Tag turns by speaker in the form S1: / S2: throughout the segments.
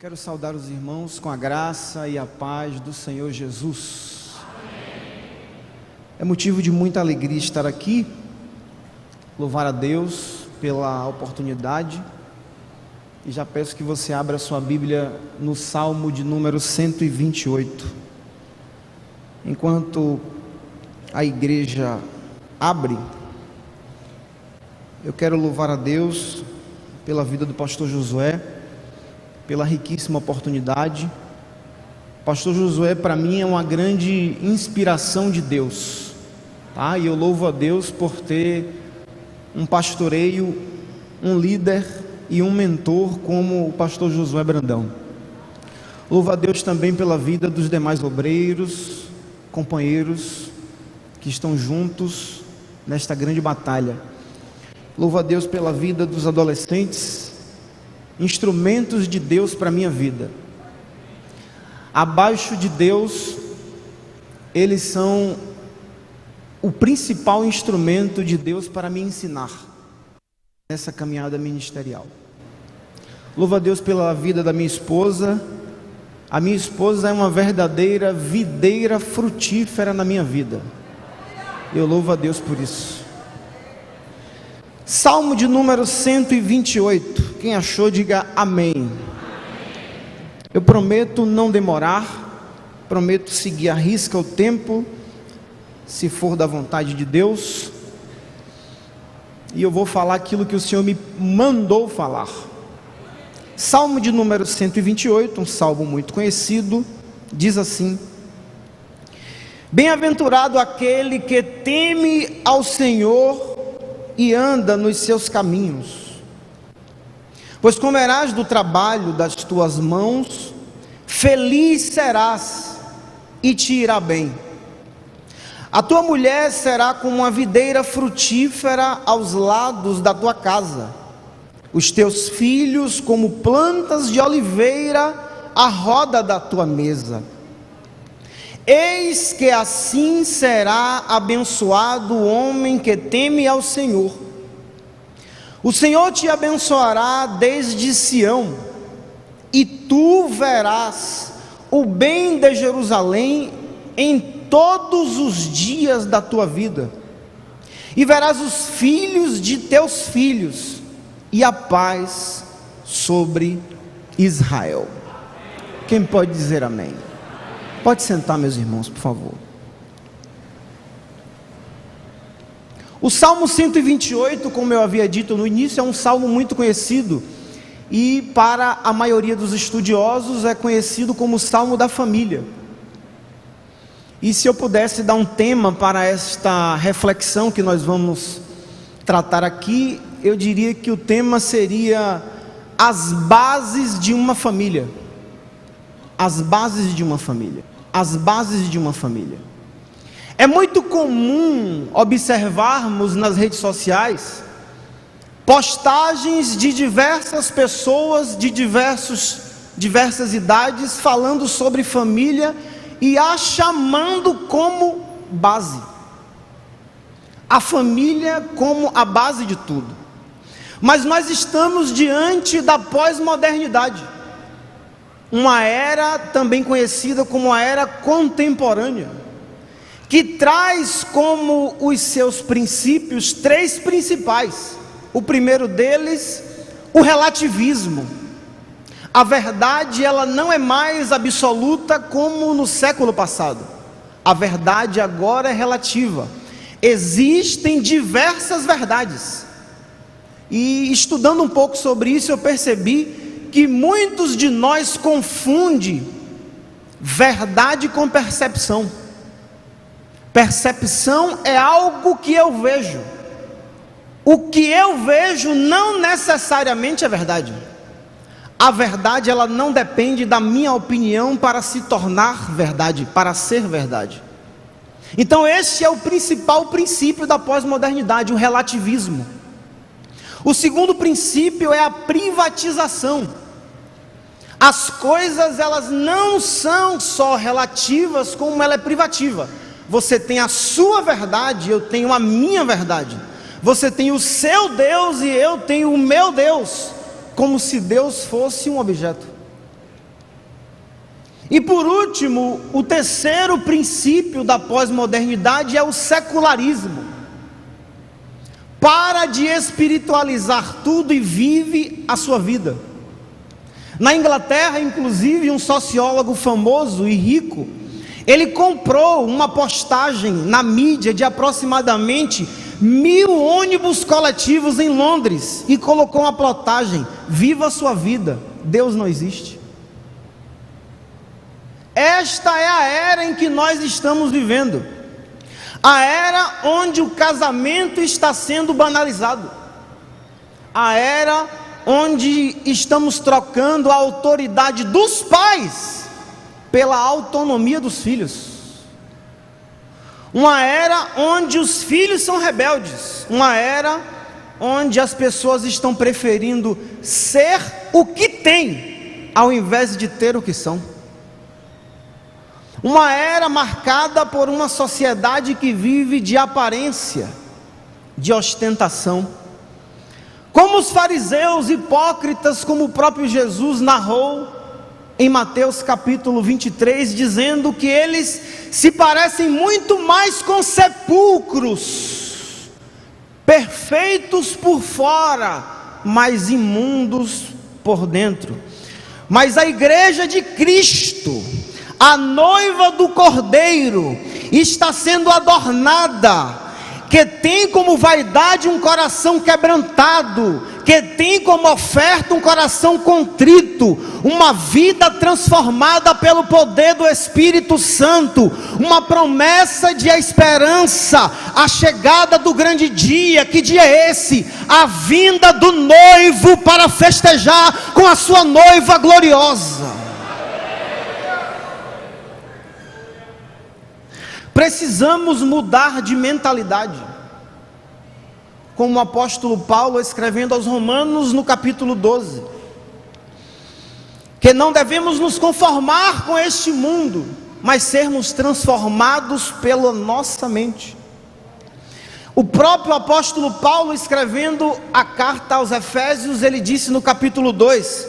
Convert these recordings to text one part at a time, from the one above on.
S1: Quero saudar os irmãos com a graça e a paz do Senhor Jesus. É motivo de muita alegria estar aqui, louvar a Deus pela oportunidade, e já peço que você abra sua Bíblia no Salmo de número 128. Enquanto a igreja abre, eu quero louvar a Deus pela vida do pastor Josué, pela riquíssima oportunidade. Pastor Josué, para mim, é uma grande inspiração de Deus, tá? E eu louvo a Deus por ter um pastoreio, um líder e um mentor como o pastor Josué Brandão. Louvo a Deus também pela vida dos demais obreiros, companheiros que estão juntos nesta grande batalha. Louvo a Deus pela vida dos adolescentes, instrumentos de Deus para a minha vida. Abaixo de Deus, eles são o principal instrumento de Deus para me ensinar nessa caminhada ministerial. Louvo a Deus pela vida da minha esposa. A minha esposa é uma verdadeira videira frutífera na minha vida. Eu louvo a Deus por isso. Salmo de número 128. Quem achou, diga amém. Eu prometo não demorar, prometo seguir à risca o tempo, se for da vontade de Deus, e eu vou falar aquilo que o Senhor me mandou falar. Salmo de número 128, um salmo muito conhecido, diz assim: bem-aventurado aquele que teme ao Senhor e anda nos seus caminhos, pois comerás do trabalho das tuas mãos, feliz serás e te irá bem. A tua mulher será como uma videira frutífera aos lados da tua casa, os teus filhos como plantas de oliveira à roda da tua mesa. Eis que assim será abençoado o homem que teme ao Senhor. O Senhor te abençoará desde Sião, e tu verás o bem de Jerusalém em todos os dias da tua vida, e verás os filhos de teus filhos, e a paz sobre Israel. Quem pode dizer amém? Pode sentar, meus irmãos, por favor. O Salmo 128, como eu havia dito no início, é um salmo muito conhecido, e para a maioria dos estudiosos é conhecido como o Salmo da Família. E se eu pudesse dar um tema para esta reflexão que nós vamos tratar aqui, eu diria que o tema seria as bases de uma família. As bases de uma família. As bases de uma família. É muito comum observarmos nas redes sociais postagens de diversas pessoas de diversas idades falando sobre família e a chamando como base. A família como a base de tudo. Mas nós estamos diante da pós-modernidade, uma era também conhecida como a era contemporânea, que traz como os seus princípios três principais. O primeiro deles, o relativismo. A verdade, ela não é mais absoluta como no século passado. A verdade agora é relativa. Existem diversas verdades. E estudando um pouco sobre isso, eu percebi que muitos de nós confundem verdade com percepção. Percepção é algo que eu vejo. O que eu vejo não necessariamente é verdade. A verdade, ela não depende da minha opinião para se tornar verdade, para ser verdade. Então este é o principal princípio da pós-modernidade, o relativismo. O segundo princípio é a privatização. As coisas, elas não são só relativas, como ela é privativa. Você tem a sua verdade, eu tenho a minha verdade. Você tem o seu Deus e eu tenho o meu Deus, como se Deus fosse um objeto. E por último, o terceiro princípio da pós-modernidade é o secularismo. Para de espiritualizar tudo e vive a sua vida. Na Inglaterra, inclusive, um sociólogo famoso e rico, ele comprou uma postagem na mídia de aproximadamente 1000 ônibus coletivos em Londres e colocou uma plotagem: viva a sua vida, Deus não existe. Esta é a era em que nós estamos vivendo, a era onde o casamento está sendo banalizado, a era onde estamos trocando a autoridade dos pais pela autonomia dos filhos, uma era onde os filhos são rebeldes, uma era onde as pessoas estão preferindo ser o que têm ao invés de ter o que são. Uma era marcada por uma sociedade que vive de aparência, de ostentação. Como os fariseus hipócritas, como o próprio Jesus narrou em Mateus capítulo 23, dizendo que eles se parecem muito mais com sepulcros, perfeitos por fora, mas imundos por dentro. Mas a igreja de Cristo, a noiva do Cordeiro, está sendo adornada, que tem como vaidade um coração quebrantado, que tem como oferta um coração contrito, uma vida transformada pelo poder do Espírito Santo, uma promessa de esperança, a chegada do grande dia. Que dia é esse? A vinda do noivo para festejar com a sua noiva gloriosa. Precisamos mudar de mentalidade, como o apóstolo Paulo escrevendo aos Romanos no capítulo 12, que não devemos nos conformar com este mundo, mas sermos transformados pela nossa mente. O próprio apóstolo Paulo, escrevendo a carta aos Efésios, ele disse no capítulo 2,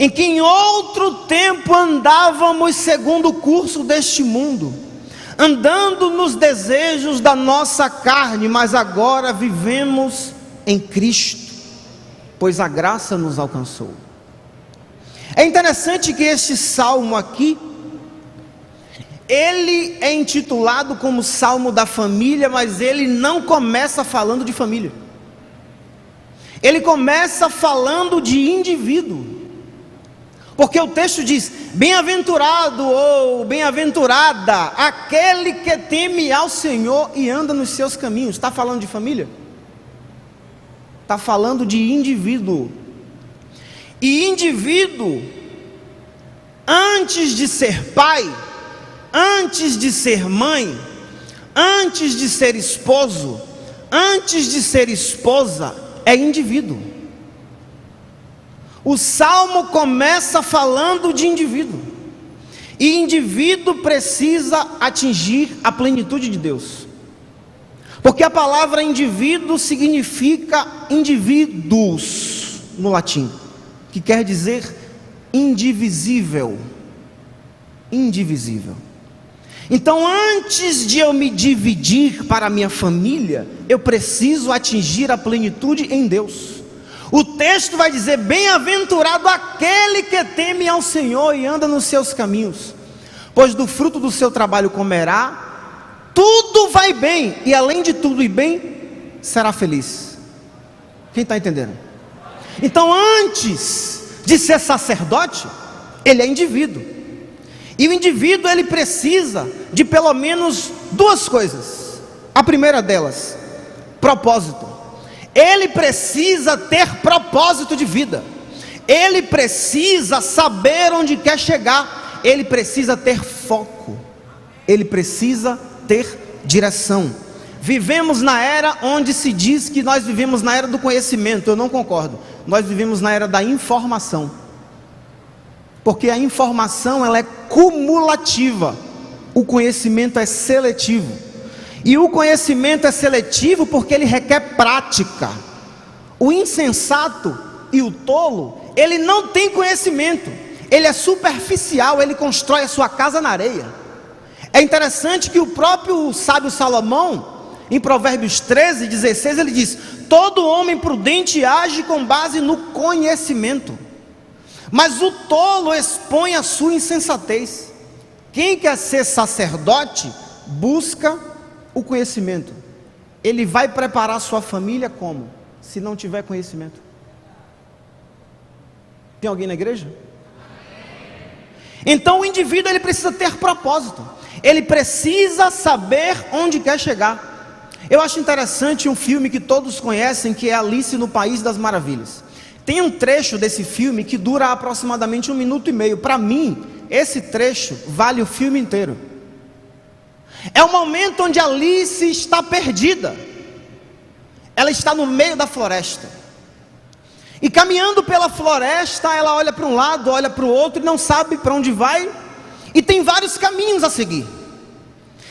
S1: em que em outro tempo andávamos segundo o curso deste mundo, andando nos desejos da nossa carne, mas agora vivemos em Cristo, pois a graça nos alcançou. É interessante que este salmo aqui, ele é intitulado como Salmo da Família, mas ele não começa falando de família, ele começa falando de indivíduo. Porque o texto diz: bem-aventurado ou bem-aventurada aquele que teme ao Senhor e anda nos seus caminhos. Está falando de família? Está falando de indivíduo. E indivíduo, antes de ser pai, antes de ser mãe, antes de ser esposo, antes de ser esposa, é indivíduo. O salmo começa falando de indivíduo, e indivíduo precisa atingir a plenitude de Deus, porque a palavra indivíduo significa indivíduos no latim, que quer dizer indivisível. Indivisível. Então, antes de eu me dividir para a minha família, eu preciso atingir a plenitude em Deus. O texto vai dizer: bem-aventurado aquele que teme ao Senhor e anda nos seus caminhos, pois do fruto do seu trabalho comerá, tudo vai bem, e além de tudo ir bem, será feliz. Quem está entendendo? Então, antes de ser sacerdote, ele é indivíduo, e o indivíduo ele precisa de pelo menos duas coisas. A primeira delas, propósito. Ele precisa ter propósito de vida, ele precisa saber onde quer chegar, ele precisa ter foco, ele precisa ter direção. Vivemos na era onde se diz que nós vivemos na era do conhecimento. Eu não concordo. Nós vivemos na era da informação, porque a informação ela é cumulativa, o conhecimento é seletivo. E o conhecimento é seletivo porque ele requer prática. O insensato e o tolo, ele não tem conhecimento, ele é superficial, ele constrói a sua casa na areia. É interessante que o próprio sábio Salomão, em Provérbios 13:16, ele diz: todo homem prudente age com base no conhecimento, mas o tolo expõe a sua insensatez. Quem quer ser sacerdote, busca o conhecimento. Ele vai preparar sua família como? Se não tiver conhecimento. Tem alguém na igreja? Então o indivíduo, ele precisa ter propósito. Ele precisa saber onde quer chegar. Eu acho interessante um filme que todos conhecem, que é Alice no País das Maravilhas. Tem um trecho desse filme que dura aproximadamente 1 minuto e meio. Para mim, esse trecho vale o filme inteiro. É o momento onde Alice está perdida. Ela está no meio da floresta. E caminhando pela floresta, ela olha para um lado, olha para o outro e não sabe para onde vai. E tem vários caminhos a seguir.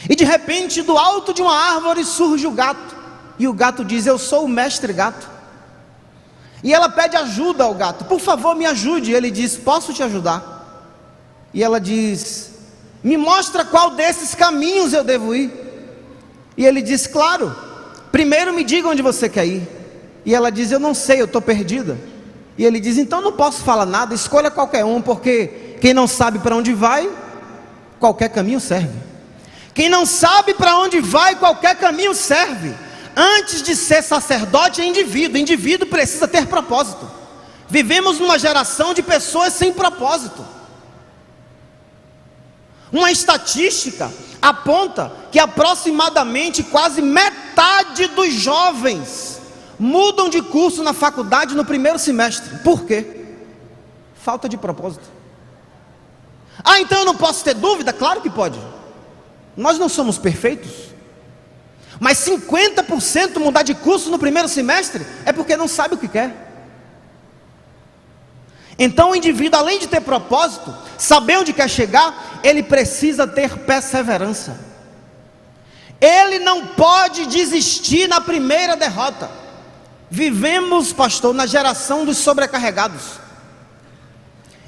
S1: E de repente, do alto de uma árvore surge o gato. E o gato diz: eu sou o mestre gato. E ela pede ajuda ao gato: por favor, me ajude. E ele diz: posso te ajudar. E ela diz: me mostra qual desses caminhos eu devo ir. E ele diz: claro, primeiro me diga onde você quer ir. E ela diz: eu não sei, eu estou perdida. E ele diz: então não posso falar nada, escolha qualquer um, porque quem não sabe para onde vai, qualquer caminho serve. Quem não sabe para onde vai, qualquer caminho serve. Antes de ser sacerdote é indivíduo. Indivíduo precisa ter propósito. Vivemos numa geração de pessoas sem propósito. Uma estatística aponta que aproximadamente quase metade dos jovens mudam de curso na faculdade no primeiro semestre. Por quê? Falta de propósito. Ah, então eu não posso ter dúvida? Claro que pode. Nós não somos perfeitos. Mas 50% mudar de curso no primeiro semestre é porque não sabe o que quer. Então o indivíduo, além de ter propósito, saber onde quer chegar, ele precisa ter perseverança. Ele não pode desistir na primeira derrota. Vivemos, pastor, na geração dos sobrecarregados.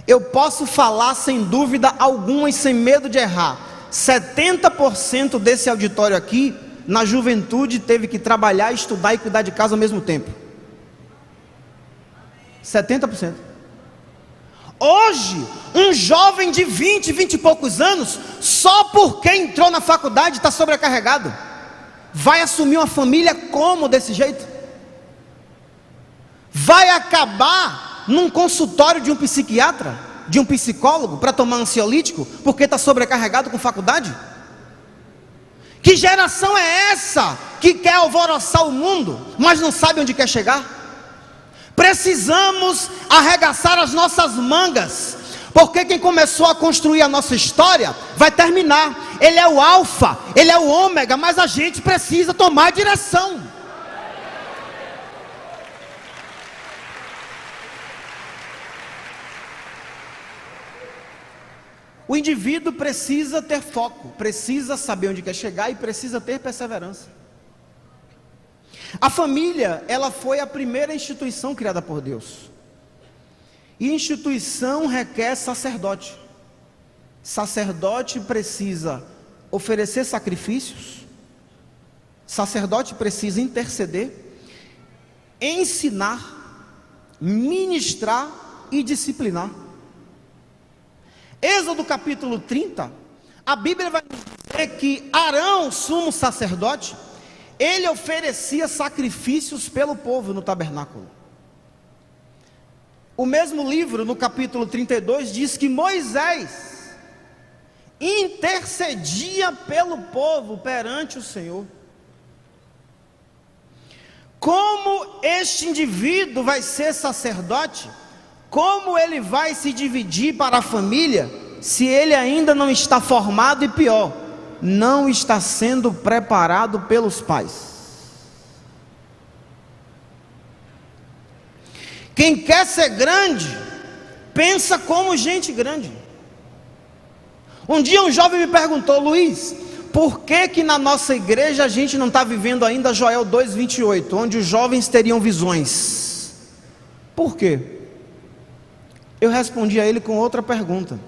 S1: Eu posso falar sem dúvida alguma e sem medo de errar: 70% desse auditório aqui, na juventude, teve que trabalhar, estudar e cuidar de casa ao mesmo tempo. 70%. Hoje, um jovem de 20 e poucos anos, só porque entrou na faculdade, está sobrecarregado. Vai assumir uma família como desse jeito? Vai acabar num consultório de um psiquiatra, de um psicólogo, para tomar ansiolítico, porque está sobrecarregado com faculdade? Que geração é essa que quer alvoroçar o mundo, mas não sabe onde quer chegar? Precisamos arregaçar as nossas mangas, porque quem começou a construir a nossa história vai terminar. Ele é o alfa, ele é o ômega, mas a gente precisa tomar direção. O indivíduo precisa ter foco, precisa saber onde quer chegar e precisa ter perseverança. A família, ela foi a primeira instituição criada por Deus. E instituição requer sacerdote. Sacerdote precisa oferecer sacrifícios. Sacerdote precisa interceder, ensinar, ministrar e disciplinar. Êxodo capítulo 30, a Bíblia vai dizer que Arão, sumo sacerdote, ele oferecia sacrifícios pelo povo no tabernáculo. O mesmo livro, no capítulo 32, diz que Moisés intercedia pelo povo perante o Senhor. Como este indivíduo vai ser sacerdote? Como ele vai se dividir para a família, se ele ainda não está formado e pior, não está sendo preparado pelos pais? Quem quer ser grande, pensa como gente grande. Um dia um jovem me perguntou: Luiz, por que na nossa igreja a gente não está vivendo ainda Joel 2:28, onde os jovens teriam visões? Por quê? Eu respondi a ele com outra pergunta.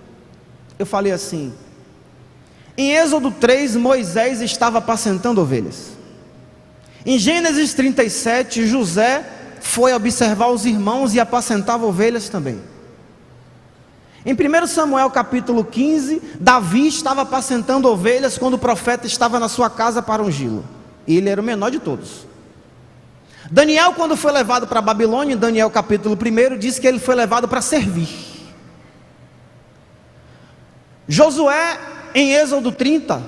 S1: Eu falei assim: em Êxodo 3, Moisés estava apacentando ovelhas. Em Gênesis 37, José foi observar os irmãos e apacentava ovelhas também. Em 1 Samuel capítulo 15, Davi estava apacentando ovelhas quando o profeta estava na sua casa para ungí-lo. E ele era o menor de todos. Daniel, quando foi levado para a Babilônia, em Daniel capítulo 1, diz que ele foi levado para servir. Josué, em Êxodo 30,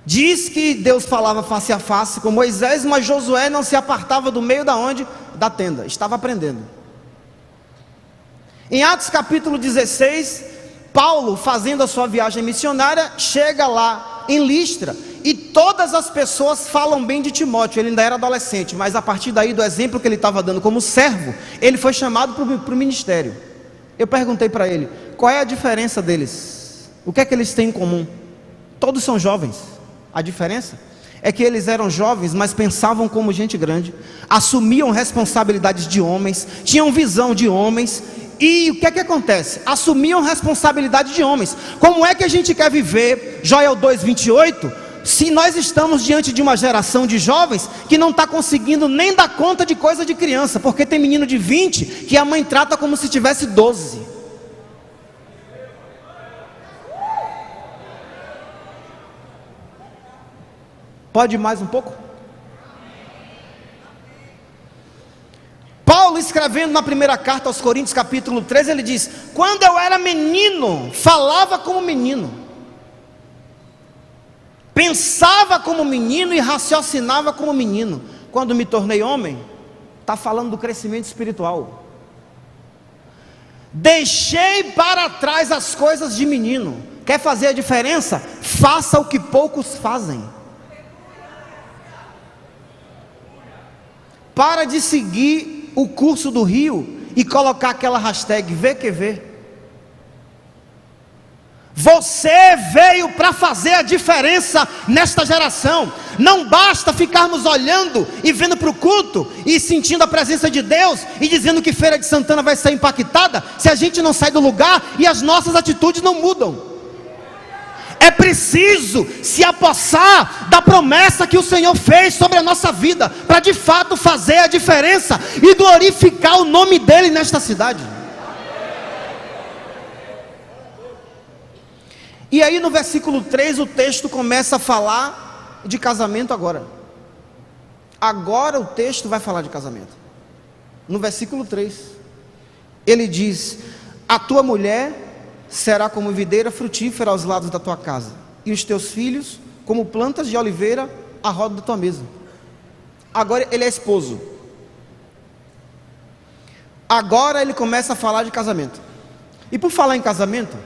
S1: diz que Deus falava face a face com Moisés, mas Josué não se apartava do meio da onde? Da tenda, estava aprendendo. Em Atos capítulo 16, Paulo, fazendo a sua viagem missionária, chega lá em Listra, e todas as pessoas falam bem de Timóteo. Ele ainda era adolescente, mas a partir daí do exemplo que ele estava dando como servo, ele foi chamado para o ministério. Eu perguntei para ele, qual é a diferença deles? O que é que eles têm em comum? Todos são jovens. A diferença é que eles eram jovens, mas pensavam como gente grande, assumiam responsabilidades de homens, tinham visão de homens. E o que é que acontece? Assumiam responsabilidade de homens. Como é que a gente quer viver, Joel 2:28, se nós estamos diante de uma geração de jovens que não está conseguindo nem dar conta de coisa de criança, porque tem menino de 20 que a mãe trata como se tivesse 12. Pode ir mais um pouco? Paulo, escrevendo na primeira carta aos Coríntios capítulo 13, ele diz: quando eu era menino, falava como menino, pensava como menino e raciocinava como menino. Quando me tornei homem, está falando do crescimento espiritual. Deixei para trás as coisas de menino. Quer fazer a diferença? Faça o que poucos fazem. Para de seguir o curso do rio e colocar aquela hashtag VQV. Você veio para fazer a diferença nesta geração. Não basta ficarmos olhando e vendo para o culto e sentindo a presença de Deus e dizendo que Feira de Santana vai ser impactada, se a gente não sai do lugar e as nossas atitudes não mudam. É preciso se apossar da promessa que o Senhor fez sobre a nossa vida, para de fato fazer a diferença e glorificar o nome dEle nesta cidade. E aí no versículo 3 o texto começa a falar de casamento agora. Agora o texto vai falar de casamento. No versículo 3 ele diz: a tua mulher será como videira frutífera aos lados da tua casa, e os teus filhos como plantas de oliveira à roda da tua mesa. Agora ele é esposo. Agora ele começa a falar de casamento. E por falar em casamento,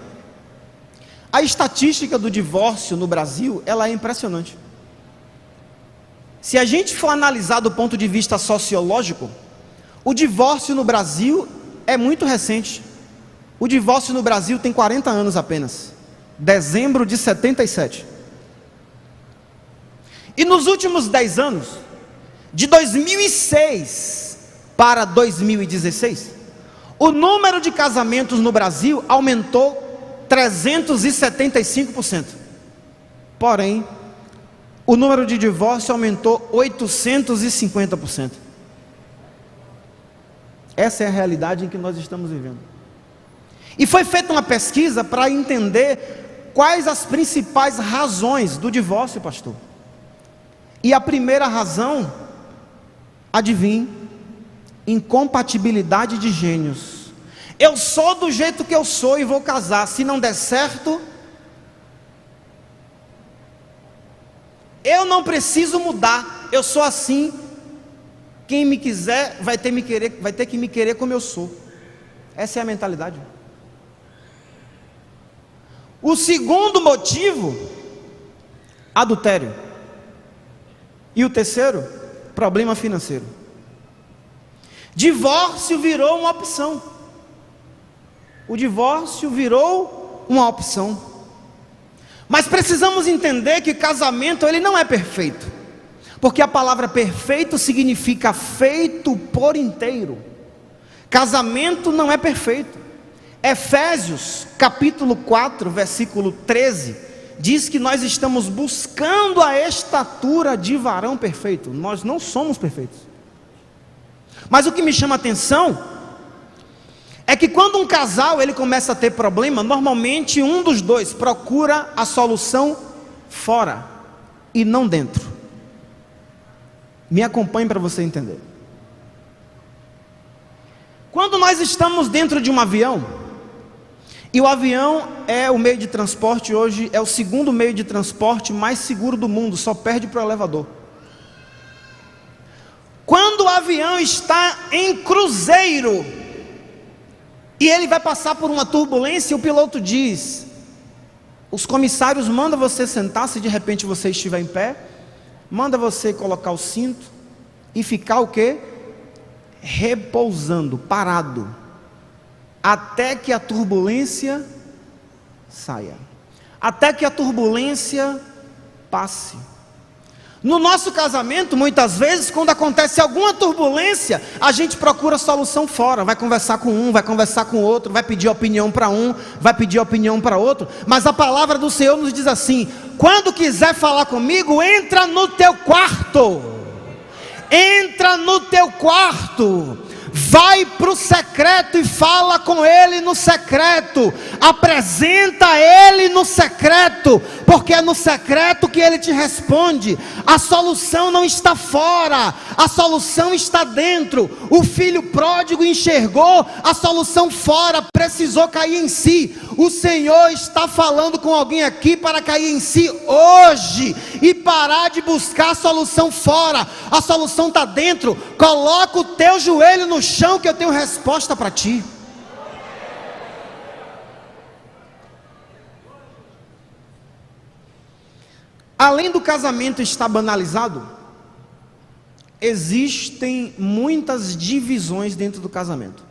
S1: a estatística do divórcio no Brasil, ela é impressionante. Se a gente for analisar do ponto de vista sociológico, o divórcio no Brasil é muito recente. O divórcio no Brasil tem 40 anos apenas. Dezembro de 77. E nos últimos 10 anos, de 2006 para 2016, o número de casamentos no Brasil aumentou 375%. Porém, o número de divórcio aumentou 850%. Essa é a realidade em que nós estamos vivendo. E foi feita uma pesquisa para entender quais as principais razões do divórcio, pastor. E a primeira razão, adivinhe, incompatibilidade de gênios. Eu sou do jeito que eu sou e vou casar. Se não der certo, eu não preciso mudar. Eu sou assim. Quem me quiser vai ter que me querer como eu sou. Essa é a mentalidade. O segundo motivo, adultério. E o terceiro, problema financeiro. Divórcio virou uma opção. O divórcio virou uma opção. Mas precisamos entender que casamento, ele não é perfeito. Porque a palavra perfeito significa feito por inteiro. Casamento não é perfeito. Efésios capítulo 4, versículo 13, diz que nós estamos buscando a estatura de varão perfeito. Nós não somos perfeitos. Mas o que me chama a atenção é que quando um casal ele começa a ter problema, normalmente um dos dois procura a solução fora e não dentro. Me acompanhe para você entender. Quando nós estamos dentro de um avião, e o avião é o meio de transporte hoje, é o segundo meio de transporte mais seguro do mundo, só perde para o elevador. Quando o avião está em cruzeiro, e ele vai passar por uma turbulência, o piloto diz, os comissários mandam você sentar, se de repente você estiver em pé, manda você colocar o cinto, e ficar o quê? Repousando, parado, até que a turbulência saia, até que a turbulência passe. No nosso casamento, muitas vezes, quando acontece alguma turbulência, a gente procura solução fora, vai conversar com um, vai conversar com outro, vai pedir opinião para um, vai pedir opinião para outro, mas a palavra do Senhor nos diz assim: quando quiser falar comigo, entra no teu quarto, entra no teu quarto, vai para o secreto e fala com Ele no secreto, apresenta Ele no secreto, porque é no secreto que Ele te responde. A solução não está fora, a solução está dentro. O filho pródigo enxergou a solução fora, precisou cair em si. O Senhor está falando com alguém aqui para cair em si hoje e parar de buscar a solução fora. A solução está dentro. Coloca o teu joelho no chão que eu tenho resposta para ti. Além do casamento estar banalizado, existem muitas divisões dentro do casamento.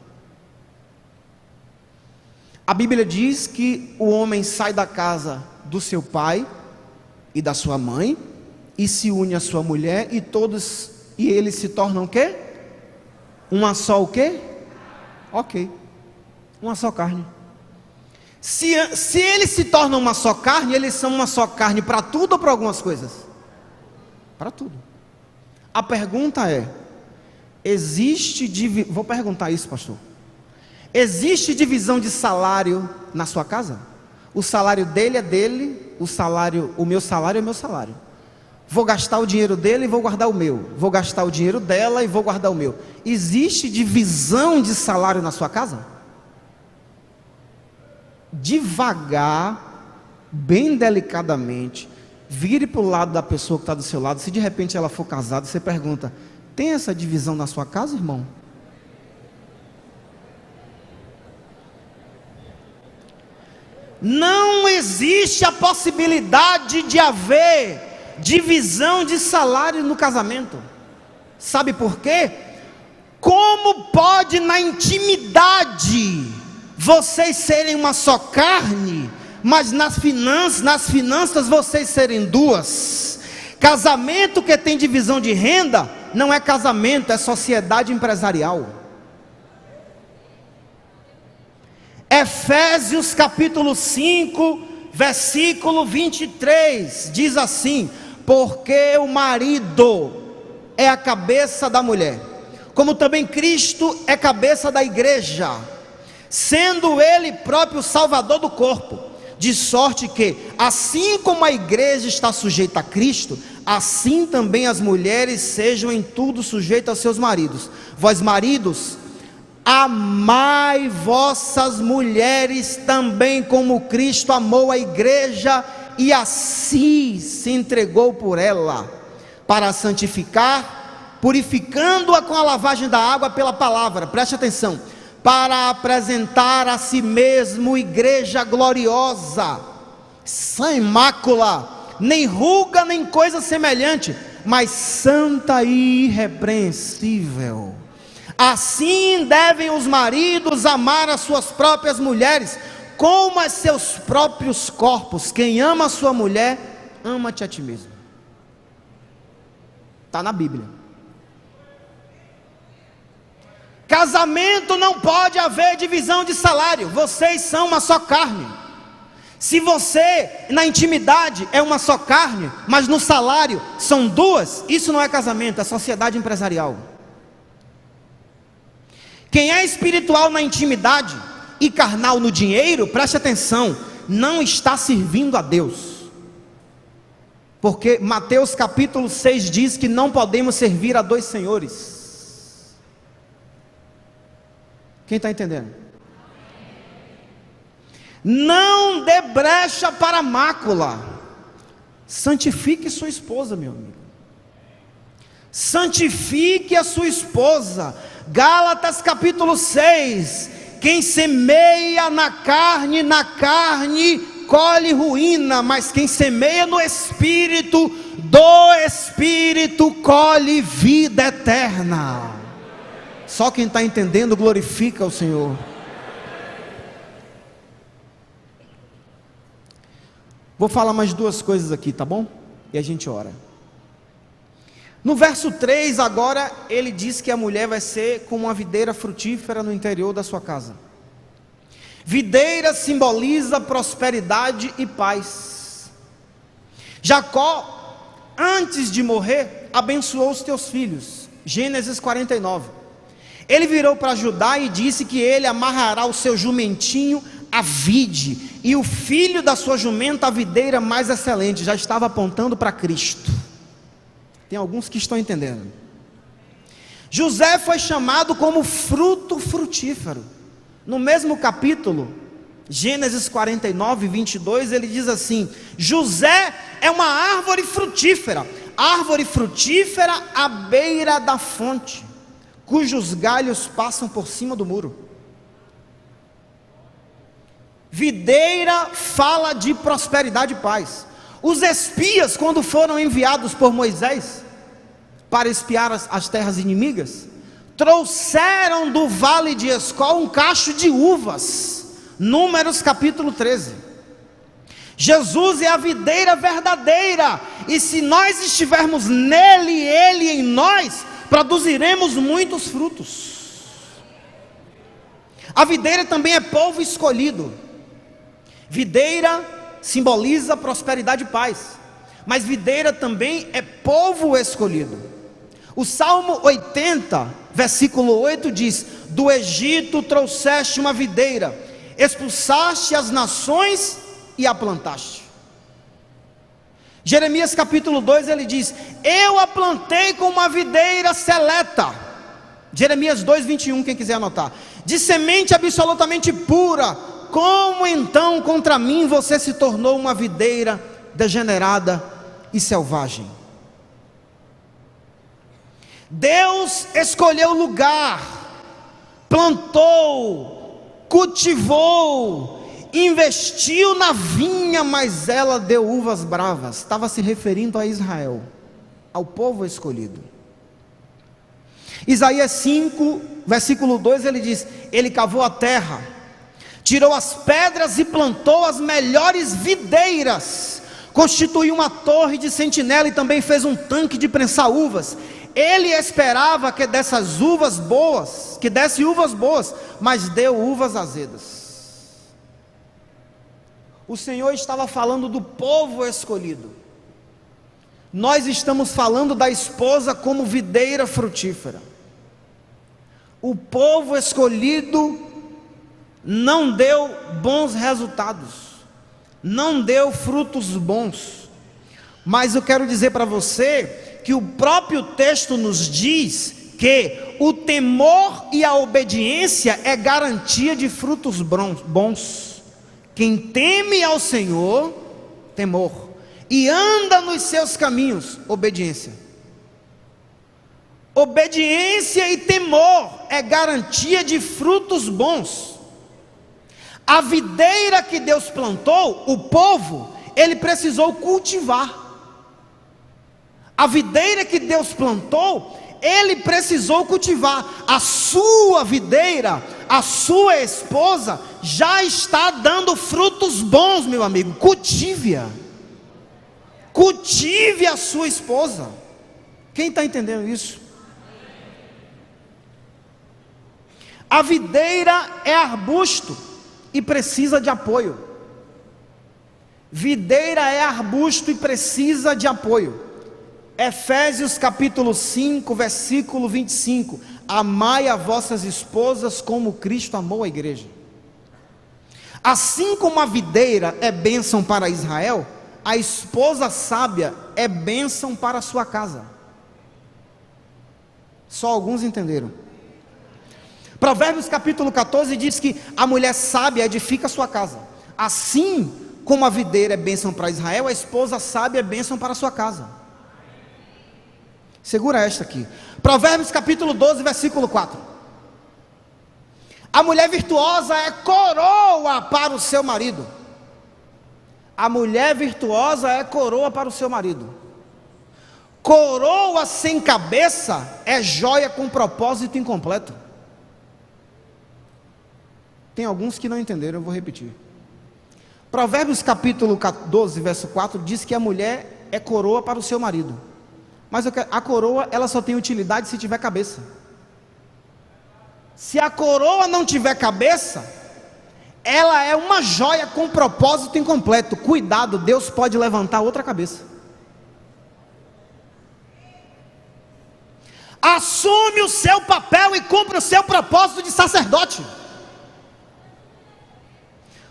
S1: A Bíblia diz que o homem sai da casa do seu pai e da sua mãe e se une à sua mulher, e eles se tornam o quê? Uma só o quê? Ok, uma só carne. Se eles se tornam uma só carne, eles são uma só carne para tudo ou para algumas coisas? Para tudo. A pergunta é: vou perguntar isso, pastor. Existe divisão de salário na sua casa? O salário dele é dele, o meu salário é meu salário. Vou gastar o dinheiro dele e vou guardar o meu. Vou gastar o dinheiro dela e vou guardar o meu. Existe divisão de salário na sua casa? Devagar, bem delicadamente, vire para o lado da pessoa que está do seu lado. Se de repente ela for casada, você pergunta: tem essa divisão na sua casa, irmão? Não existe a possibilidade de haver divisão de salário no casamento. Sabe por quê? Como pode na intimidade vocês serem uma só carne, mas nas finanças vocês serem duas? Casamento que tem divisão de renda não é casamento, é sociedade empresarial. Efésios capítulo 5, versículo 23, diz assim: porque o marido é a cabeça da mulher, como também Cristo é cabeça da igreja, sendo Ele próprio Salvador do corpo, de sorte que, assim como a igreja está sujeita a Cristo, assim também as mulheres sejam em tudo sujeitas aos seus maridos. Vós maridos, amai vossas mulheres também como Cristo amou a igreja e assim se entregou por ela, para santificar, purificando-a com a lavagem da água pela palavra. Preste atenção: para apresentar a si mesmo igreja gloriosa, sem mácula, nem ruga, nem coisa semelhante, mas santa e irrepreensível. Assim devem os maridos amar as suas próprias mulheres, como a seus próprios corpos. Quem ama a sua mulher, ama-te a ti mesmo. Está na Bíblia. Casamento não pode haver divisão de salário. Vocês são uma só carne. Se você na intimidade é uma só carne, mas no salário são duas, isso não é casamento, é sociedade empresarial. Quem é espiritual na intimidade e carnal no dinheiro, preste atenção, não está servindo a Deus. Porque Mateus capítulo 6 diz que não podemos servir a dois senhores. Quem está entendendo? Não dê brecha para mácula. Santifique sua esposa, meu amigo. Santifique a sua esposa. Gálatas capítulo 6. Quem semeia na carne colhe ruína, mas quem semeia no Espírito, do Espírito colhe vida eterna. Só quem está entendendo glorifica o Senhor. Vou falar mais duas coisas aqui, tá bom? E a gente ora. No verso 3 agora, ele diz que a mulher vai ser como uma videira frutífera no interior da sua casa. Videira simboliza prosperidade e paz. Jacó, antes de morrer, abençoou os teus filhos. Gênesis 49. Ele virou para Judá e disse que ele amarrará o seu jumentinho à vide, e o filho da sua jumenta a videira mais excelente. Já estava apontando para Cristo. Tem alguns que estão entendendo. José foi chamado como fruto frutífero. No mesmo capítulo, Gênesis 49, 22, ele diz assim: José é uma árvore frutífera à beira da fonte, cujos galhos passam por cima do muro. Videira fala de prosperidade e paz. Os espias, quando foram enviados por Moisés para espiar as terras inimigas, trouxeram do vale de Escol um cacho de uvas. Números capítulo 13. Jesus é a videira verdadeira, e se nós estivermos nele e ele em nós, produziremos muitos frutos. A videira também é povo escolhido. Videira simboliza prosperidade e paz, mas videira também é povo escolhido. O Salmo 80, versículo 8 diz: do Egito trouxeste uma videira, expulsaste as nações e a plantaste. Jeremias capítulo 2 ele diz: eu a plantei como uma videira seleta. Jeremias 2, 21, quem quiser anotar. De semente absolutamente pura, como então contra mim você se tornou uma videira degenerada e selvagem? Deus escolheu lugar, plantou, cultivou, investiu na vinha, mas ela deu uvas bravas. Estava se referindo a Israel, ao povo escolhido. Isaías 5, versículo 2, ele diz: ele cavou a terra, tirou as pedras e plantou as melhores videiras, constituiu uma torre de sentinela e também fez um tanque de prensar uvas. Ele esperava que dessas uvas boas, que desse uvas boas, mas deu uvas azedas. O Senhor estava falando do povo escolhido. Nós estamos falando da esposa como videira frutífera. O povo escolhido não deu bons resultados, não deu frutos bons. Mas eu quero dizer para você que o próprio texto nos diz que o temor e a obediência é garantia de frutos bons. Quem teme ao Senhor, temor, e anda nos seus caminhos, obediência. Obediência e temor é garantia de frutos bons. A videira que Deus plantou, o povo, ele precisou cultivar. A videira que Deus plantou, ele precisou cultivar. A sua videira, a sua esposa, já está dando frutos bons, meu amigo. Cultive-a. Cultive a sua esposa. Quem está entendendo isso? A videira é arbusto e precisa de apoio. Videira é arbusto e precisa de apoio. Efésios capítulo 5, versículo 25. Amai a vossas esposas como Cristo amou a igreja. Assim como a videira é bênção para Israel, a esposa sábia é bênção para a sua casa. Só alguns entenderam. Provérbios capítulo 14 diz que a mulher sábia edifica a sua casa. Assim como a videira é bênção para Israel, a esposa sábia é bênção para a sua casa. Segura esta aqui. Provérbios capítulo 12, versículo 4. A mulher virtuosa é coroa para o seu marido. A mulher virtuosa é coroa para o seu marido. Coroa sem cabeça é joia com propósito incompleto. Tem alguns que não entenderam, eu vou repetir. Provérbios capítulo 12, verso 4 diz que a mulher é coroa para o seu marido. Mas a coroa, ela só tem utilidade se tiver cabeça. Se a coroa não tiver cabeça, ela é uma joia com propósito incompleto. Cuidado, Deus pode levantar outra cabeça. Assume o seu papel e cumpre o seu propósito de sacerdote.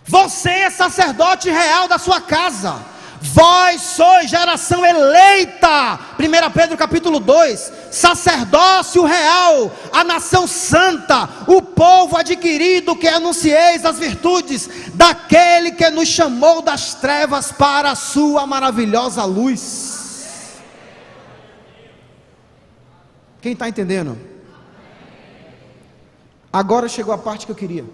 S1: Você é sacerdote real da sua casa. Vós sois geração eleita. 1 Pedro capítulo 2. Sacerdócio real, a nação santa, o povo adquirido, que anuncieis as virtudes daquele que nos chamou das trevas para a sua maravilhosa luz. Quem está entendendo? Agora chegou a parte que eu queria.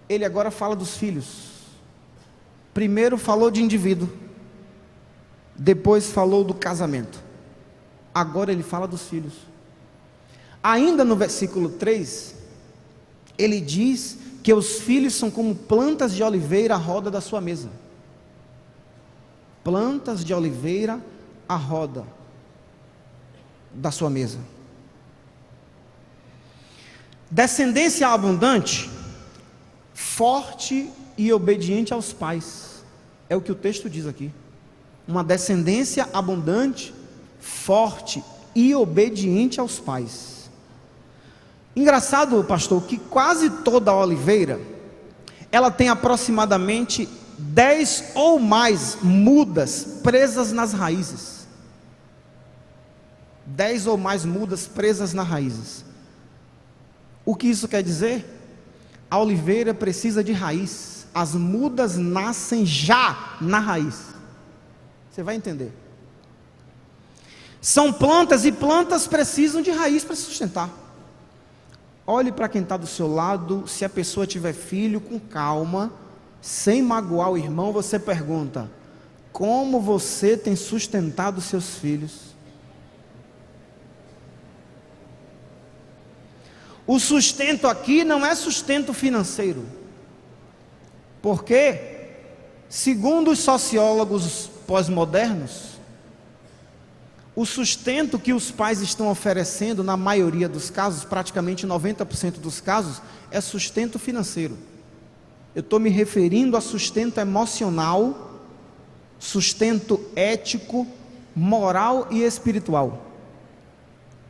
S1: Ele agora fala dos filhos. Primeiro falou de indivíduo, depois falou do casamento. Agora ele fala dos filhos. Ainda no versículo 3, ele diz que os filhos são como plantas de oliveira à roda da sua mesa. Plantas de oliveira à roda da sua mesa. Descendência abundante, forte e obediente aos pais, é o que o texto diz aqui. Uma descendência abundante, forte e obediente aos pais. Engraçado, pastor, que quase toda oliveira, ela tem aproximadamente 10 ou mais mudas presas nas raízes. 10 ou mais mudas presas nas raízes. O que isso quer dizer? A oliveira precisa de raiz. As mudas nascem já na raiz. Você vai entender. São plantas e plantas precisam de raiz para se sustentar. Olhe para quem está do seu lado. Se a pessoa tiver filho, com calma, sem magoar o irmão, você pergunta: como você tem sustentado seus filhos? O sustento aqui não é sustento financeiro, porque, segundo os sociólogos pós-modernos, o sustento que os pais estão oferecendo, na maioria dos casos, praticamente 90% dos casos, é sustento financeiro. Eu estou me referindo a sustento emocional, sustento ético, moral e espiritual.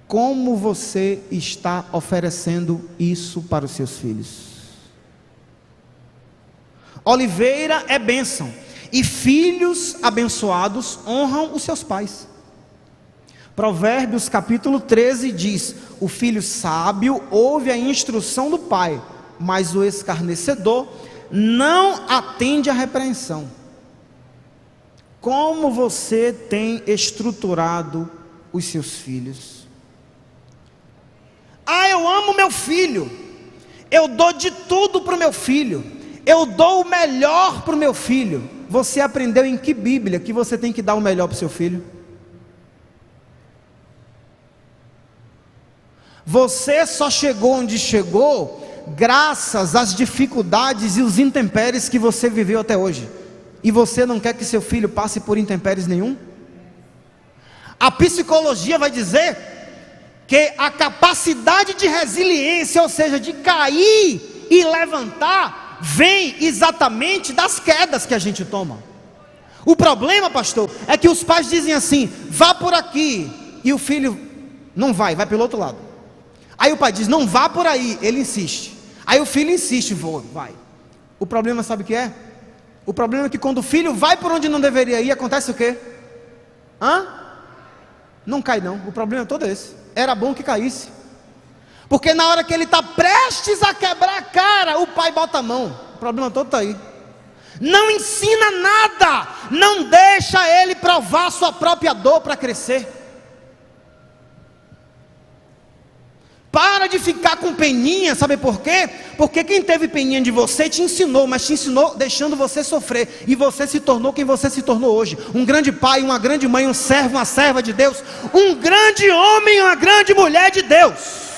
S1: Como você está oferecendo isso para os seus filhos? Oliveira é bênção, e filhos abençoados honram os seus pais. Provérbios capítulo 13 diz: o filho sábio ouve a instrução do pai, mas o escarnecedor não atende à repreensão. Como você tem estruturado os seus filhos? Eu amo meu filho, eu dou de tudo para o meu filho, eu dou o melhor para o meu filho. Você aprendeu em que Bíblia que você tem que dar o melhor para o seu filho? Você só chegou onde chegou graças às dificuldades e os intempéries que você viveu até hoje. E você não quer que seu filho passe por intempéries nenhum? A psicologia vai dizer que a capacidade de resiliência, ou seja, de cair e levantar, vem exatamente das quedas que a gente toma. O problema, pastor, é que os pais dizem assim: vá por aqui, e o filho não vai, vai pelo outro lado. Aí o pai diz: não vá por aí, ele insiste. Aí o filho insiste, vai. O problema, sabe o que é? O problema é que quando o filho vai por onde não deveria ir, acontece o quê? Não cai não, o problema é todo esse. Era bom que caísse, porque na hora que ele está prestes a quebrar a cara, o pai bota a mão. O problema todo está aí. Não ensina nada, não deixa ele provar sua própria dor para crescer. Para de ficar com peninha, sabe por quê? Porque quem teve peninha de você te ensinou, mas te ensinou deixando você sofrer, e você se tornou quem você se tornou hoje: um grande pai, uma grande mãe, um servo, uma serva de Deus, um grande homem, uma grande mulher de Deus.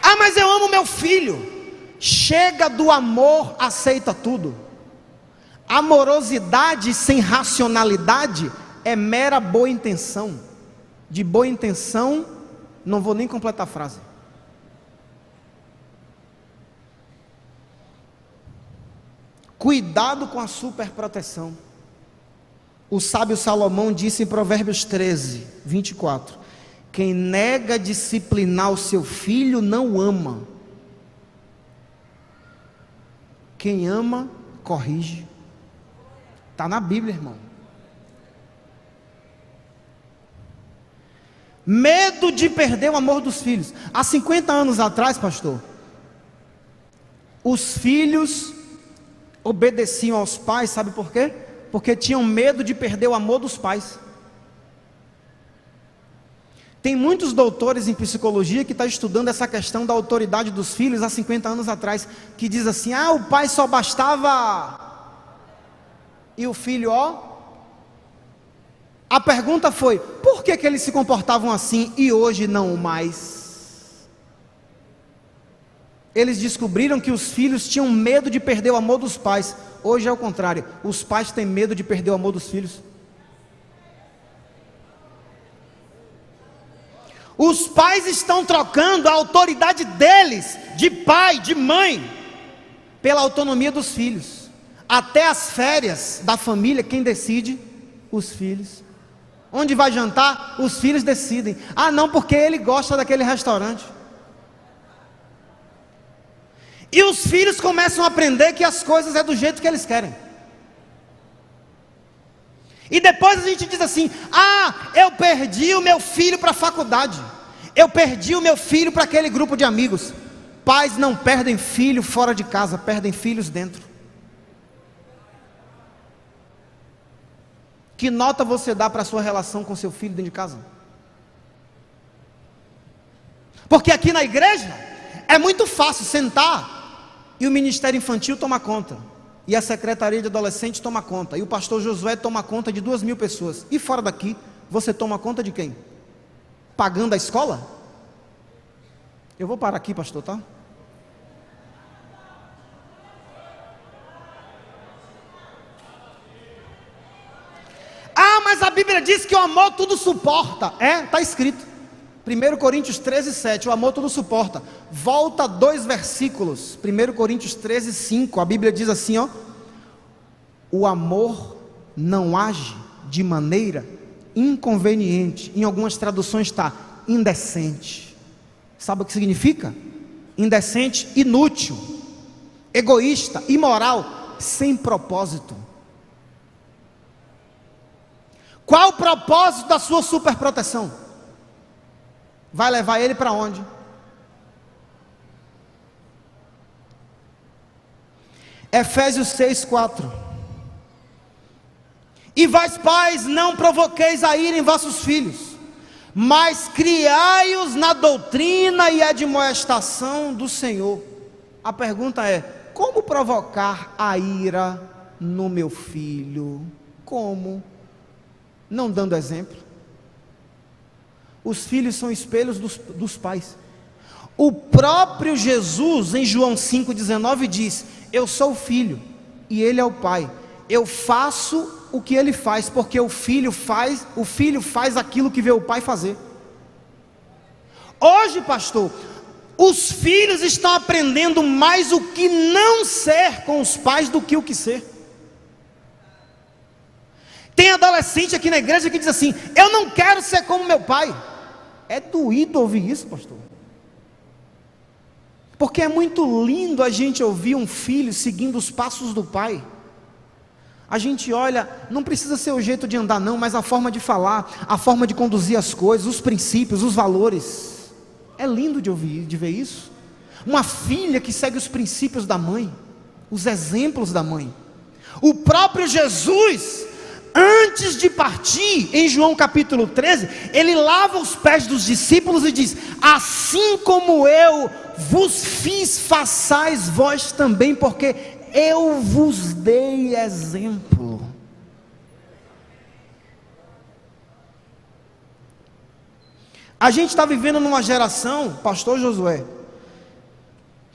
S1: Ah, mas eu amo meu filho. Chega do amor, aceita tudo. Amorosidade sem racionalidade é mera boa intenção. De boa intenção, não vou nem completar a frase. Cuidado com a superproteção. O sábio Salomão disse em Provérbios 13, 24: quem nega disciplinar o seu filho não ama. Quem ama, corrige. Está na Bíblia, irmão. Medo de perder o amor dos filhos. Há 50 anos atrás, pastor, os filhos obedeciam aos pais, sabe por quê? Porque tinham medo de perder o amor dos pais. Tem muitos doutores em psicologia que estão estudando essa questão da autoridade dos filhos há 50 anos atrás, que diz assim: o pai só bastava... E o filho, a pergunta foi: por que eles se comportavam assim e hoje não mais? Eles descobriram que os filhos tinham medo de perder o amor dos pais. Hoje é o contrário, os pais têm medo de perder o amor dos filhos. Os pais estão trocando a autoridade deles, de pai, de mãe, pela autonomia dos filhos. Até as férias da família, quem decide? Os filhos. Onde vai jantar? Os filhos decidem. Não, porque ele gosta daquele restaurante. E os filhos começam a aprender que as coisas é do jeito que eles querem. E depois a gente diz assim: eu perdi o meu filho para a faculdade, eu perdi o meu filho para aquele grupo de amigos. Pais não perdem filho fora de casa, perdem filhos dentro. Que nota você dá para a sua relação com seu filho dentro de casa? Porque aqui na igreja é muito fácil sentar e o ministério infantil toma conta, e a secretaria de adolescente toma conta, e o pastor Josué toma conta de 2.000 pessoas. E fora daqui, você toma conta de quem? Pagando a escola? Eu vou parar aqui, pastor, tá? Mas a Bíblia diz que o amor tudo suporta. Está escrito 1 Coríntios 13, 7, o amor tudo suporta. Volta 2 versículos, 1 Coríntios 13, 5, a Bíblia diz assim: o amor não age de maneira inconveniente. Em algumas traduções está indecente. Sabe o que significa? Indecente, inútil, egoísta, imoral, sem propósito. Qual o propósito da sua superproteção? Vai levar ele para onde? Efésios 6, 4. E vós, pais, não provoqueis a ira em vossos filhos, mas criai-os na doutrina e admoestação do Senhor. A pergunta é: como provocar a ira no meu filho? Como? Não dando exemplo. Os filhos são espelhos dos pais. O próprio Jesus, em João 5,19, diz: eu sou o filho e ele é o pai. eu faço o que ele faz, porque o filho faz aquilo que vê o pai fazer. Hoje, pastor, os filhos estão aprendendo mais o que não ser com os pais do que o que ser. Tem adolescente aqui na igreja que diz assim: eu não quero ser como meu pai. É doído ouvir isso, pastor, porque é muito lindo a gente ouvir um filho seguindo os passos do pai. A gente olha, não precisa ser o jeito de andar não, mas a forma de falar, a forma de conduzir as coisas, os princípios, os valores. É lindo de ouvir, de ver isso. Uma filha que segue os princípios da mãe, os exemplos da mãe. O próprio Jesus, antes de partir, em João capítulo 13, ele lava os pés dos discípulos e diz: assim como eu vos fiz, façais vós também, porque eu vos dei exemplo. A gente está vivendo numa geração, pastor Josué,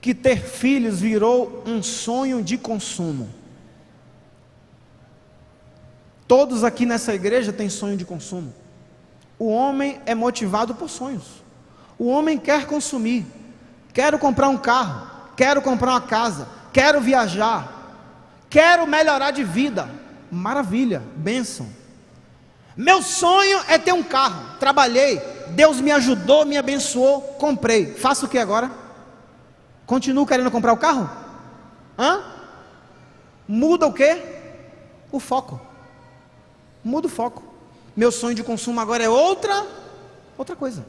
S1: que ter filhos virou um sonho de consumo. Todos aqui nessa igreja têm sonho de consumo. O homem é motivado por sonhos. O homem quer consumir. Quero comprar um carro, quero comprar uma casa, quero viajar, quero melhorar de vida. Maravilha, bênção. Meu sonho é ter um carro. Trabalhei, Deus me ajudou, me abençoou, comprei. Faço o que agora? Continuo querendo comprar o carro? Muda o quê? O foco. Muda o foco. Meu sonho de consumo agora é outra coisa.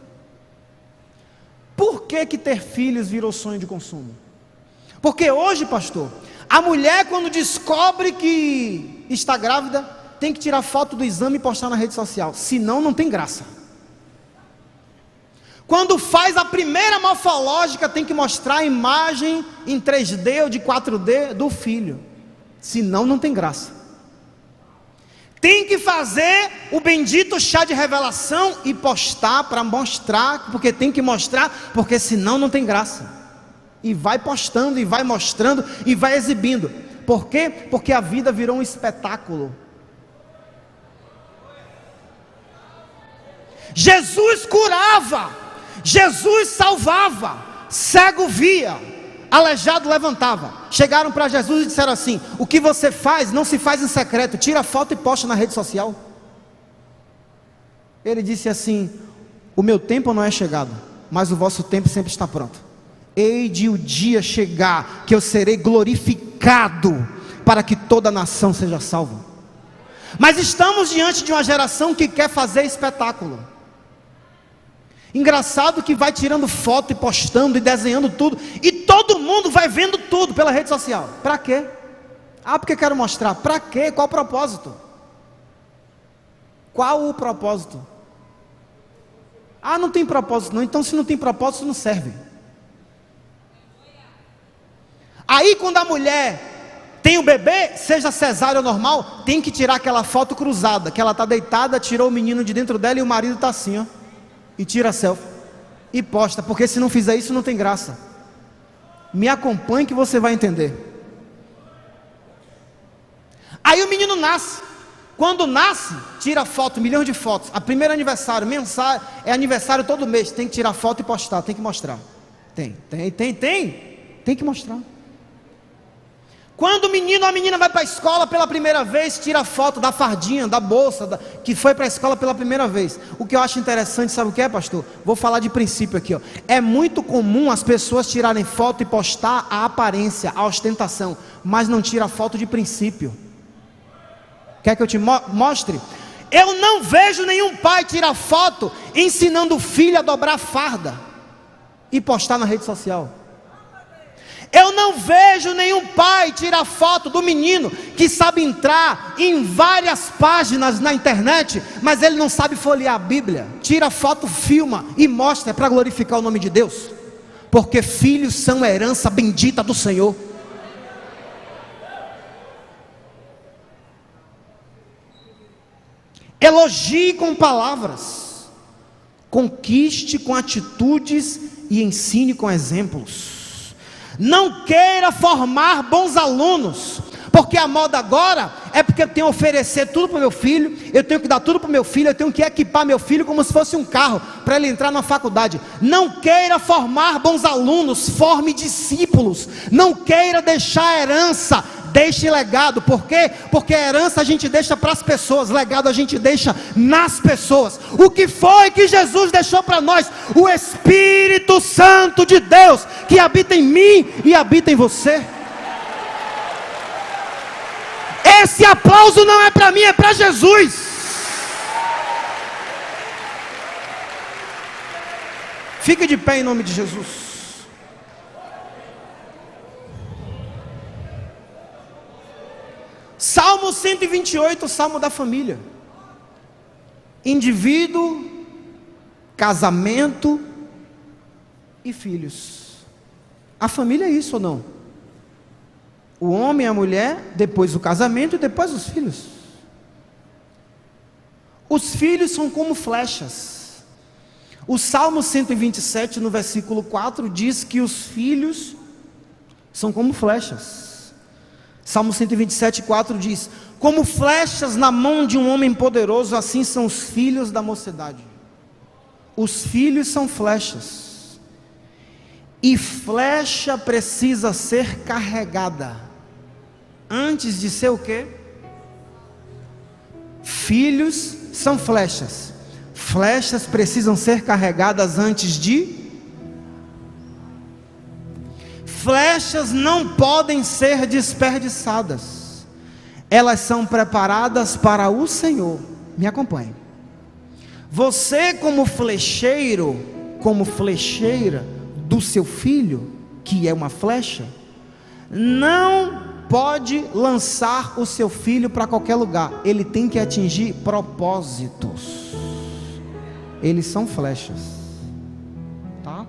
S1: Por que ter filhos virou sonho de consumo? Porque hoje, pastor, a mulher, quando descobre que está grávida, tem que tirar foto do exame e postar na rede social, senão não tem graça. Quando faz a primeira morfológica, tem que mostrar a imagem em 3D ou de 4D do filho, senão não tem graça. Tem que fazer o bendito chá de revelação e postar para mostrar, porque tem que mostrar, porque senão não tem graça. E vai postando, e vai mostrando, e vai exibindo. Por quê? Porque a vida virou um espetáculo. Jesus curava, Jesus salvava, cego via, aleijado levantava. Chegaram para Jesus e disseram assim: o que você faz não se faz em secreto, tira foto e posta na rede social. Ele disse assim: o meu tempo não é chegado, mas o vosso tempo sempre está pronto. Hei de o dia chegar que eu serei glorificado, para que toda a nação seja salva. Mas estamos diante de uma geração que quer fazer espetáculo. Engraçado que vai tirando foto e postando e desenhando tudo, e todo mundo vai vendo tudo pela rede social. Para quê? Porque quero mostrar. Para quê? Qual o propósito? Qual o propósito? Não tem propósito não. Então se não tem propósito, não serve. Aí quando a mulher tem o bebê, seja cesárea ou normal, tem que tirar aquela foto cruzada, que ela está deitada, tirou o menino de dentro dela e o marido está assim, ó. E tira selfie e posta, porque se não fizer isso não tem graça. Me acompanhe que você vai entender. Aí o menino nasce. Quando nasce, tira foto, milhões de fotos. A primeiro aniversário, mensagem, é aniversário todo mês, tem que tirar foto e postar, tem que mostrar. Tem que mostrar. Quando o menino ou a menina vai para a escola pela primeira vez, tira foto da fardinha, da bolsa, que foi para a escola pela primeira vez. O que eu acho interessante, sabe o que é, pastor? Vou falar de princípio aqui, ó. É muito comum as pessoas tirarem foto e postar a aparência, a ostentação, mas não tira foto de princípio. Quer que eu te mostre? Eu não vejo nenhum pai tirar foto ensinando o filho a dobrar a farda e postar na rede social. Eu não vejo nenhum pai tirar foto do menino que sabe entrar em várias páginas na internet, mas ele não sabe folhear a Bíblia. Tira foto, filma e mostra para glorificar o nome de Deus, porque filhos são herança bendita do Senhor. Elogie com palavras, conquiste com atitudes e ensine com exemplos. Não queira formar bons alunos, porque a moda agora é porque eu tenho que oferecer tudo para o meu filho, eu tenho que dar tudo para o meu filho, eu tenho que equipar meu filho como se fosse um carro, para ele entrar na faculdade. Não queira formar bons alunos, forme discípulos. Não queira deixar herança, deixe legado. Por quê? Porque a herança a gente deixa para as pessoas, legado a gente deixa nas pessoas. O que foi que Jesus deixou para nós? O Espírito Santo de Deus, que habita em mim e habita em você. Esse aplauso não é para mim, é para Jesus. Fique de pé em nome de Jesus. Salmo 128, Salmo da família. Indivíduo, casamento e filhos. A família é isso ou não? O homem e a mulher, depois o casamento e depois os filhos. Os filhos são como flechas. O Salmo 127, no versículo 4, diz que os filhos são como flechas. Salmo 127, 4 diz: como flechas na mão de um homem poderoso, assim são os filhos da mocidade. Os filhos são flechas. E flecha precisa ser carregada antes de ser o quê? Filhos são flechas. Flechas precisam ser carregadas antes de... Flechas não podem ser desperdiçadas. Elas são preparadas para o Senhor. Me acompanhe. Você como flecheiro, como flecheira do seu filho, que é uma flecha, não pode lançar o seu filho para qualquer lugar. Ele tem que atingir propósitos. Eles são flechas, tá?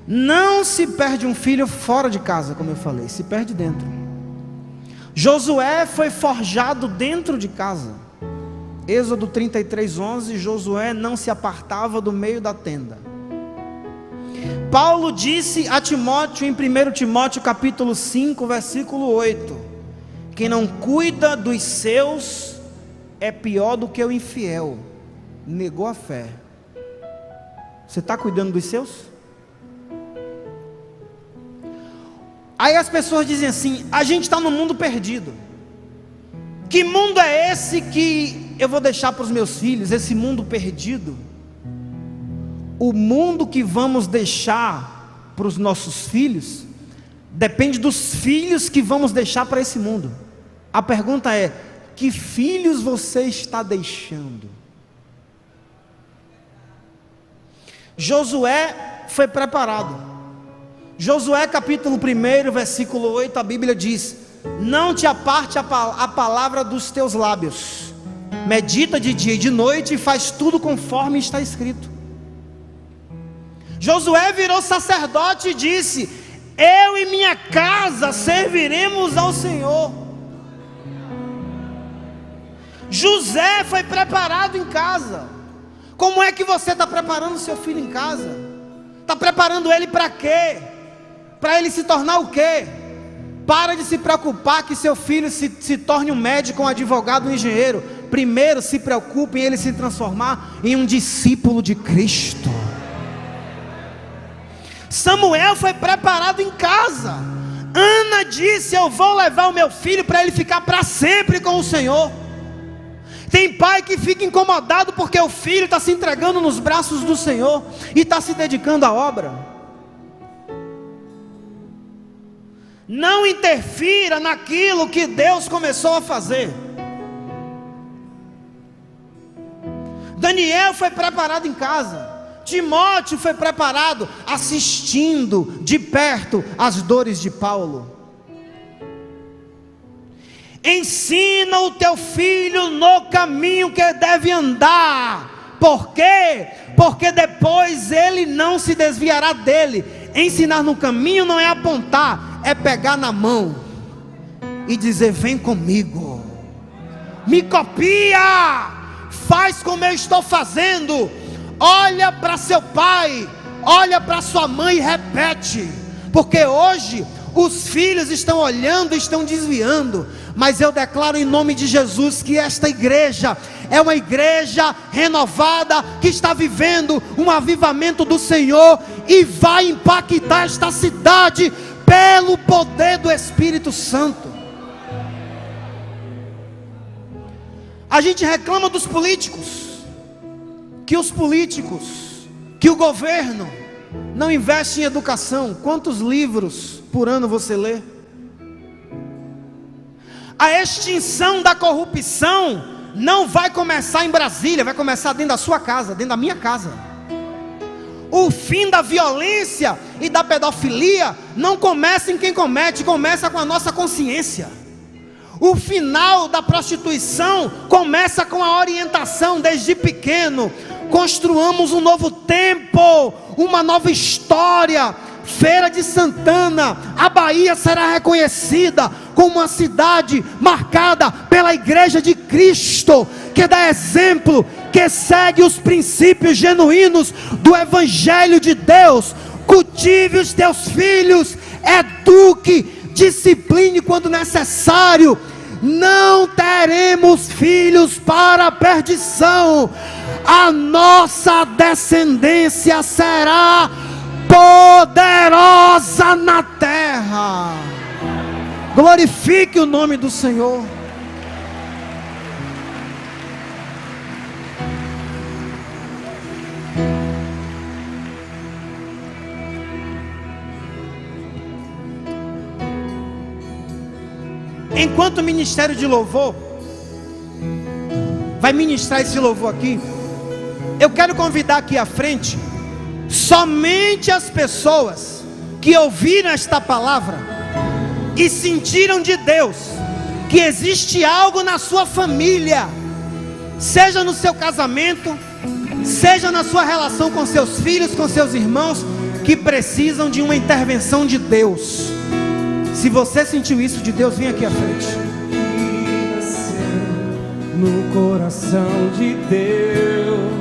S1: Não se perde um filho fora de casa, como eu falei, se perde dentro. Josué foi forjado dentro de casa. Êxodo 33:11, Josué não se apartava do meio da tenda. Paulo disse a Timóteo, em 1 Timóteo capítulo 5, versículo 8, quem não cuida dos seus é pior do que o infiel. Negou a fé. Você está cuidando dos seus? Aí as pessoas dizem assim: a gente está num mundo perdido. Que mundo é esse que eu vou deixar para os meus filhos? Esse mundo perdido? O mundo que vamos deixar para os nossos filhos depende dos filhos que vamos deixar para esse mundo. A pergunta é: que filhos você está deixando? Josué foi preparado. Josué capítulo 1, versículo 8, a Bíblia diz: não te aparte a palavra dos teus lábios, medita de dia e de noite e faz tudo conforme está escrito. Josué virou sacerdote e disse: eu e minha casa serviremos ao Senhor. José foi preparado em casa. Como é que você está preparando seu filho em casa? Está preparando ele para quê? Para ele se tornar o quê? Para de se preocupar que seu filho se torne um médico, um advogado, um engenheiro. Primeiro se preocupe em ele se transformar em um discípulo de Cristo. Samuel foi preparado em casa. Ana disse: eu vou levar o meu filho para ele ficar para sempre com o Senhor. Tem pai que fica incomodado porque o filho está se entregando nos braços do Senhor e está se dedicando à obra. Não interfira naquilo que Deus começou a fazer. Daniel foi preparado em casa. Timóteo foi preparado assistindo de perto as dores de Paulo. Ensina o teu filho no caminho que deve andar. Por quê? Porque depois ele não se desviará dele. Ensinar no caminho não é apontar, é pegar na mão e dizer: vem comigo, me copia, faz como eu estou fazendo. Olha para seu pai, olha para sua mãe e repete. Porque hoje os filhos estão olhando e estão desviando, mas eu declaro em nome de Jesus que esta igreja é uma igreja renovada, que está vivendo um avivamento do Senhor e vai impactar esta cidade pelo poder do Espírito Santo. A gente reclama dos políticos, que o governo não investe em educação. Quantos livros por ano você lê? A extinção da corrupção não vai começar em Brasília, vai começar dentro da sua casa, dentro da minha casa. O fim da violência e da pedofilia não começa em quem comete, começa com a nossa consciência. O final da prostituição começa com a orientação desde pequeno. Construamos um novo tempo, uma nova história. Feira de Santana, a Bahia será reconhecida como uma cidade marcada pela Igreja de Cristo, que dá exemplo, que segue os princípios genuínos do Evangelho de Deus. Cultive os teus filhos, eduque, discipline quando necessário. Não teremos filhos para a perdição. A nossa descendência será poderosa na terra. Glorifique o nome do Senhor. Enquanto o ministério de louvor vai ministrar esse louvor aqui, eu quero convidar aqui à frente somente as pessoas que ouviram esta palavra e sentiram de Deus que existe algo na sua família, seja no seu casamento, seja na sua relação com seus filhos, com seus irmãos, que precisam de uma intervenção de Deus. Se você sentiu isso de Deus, vem aqui à frente.
S2: No coração de Deus,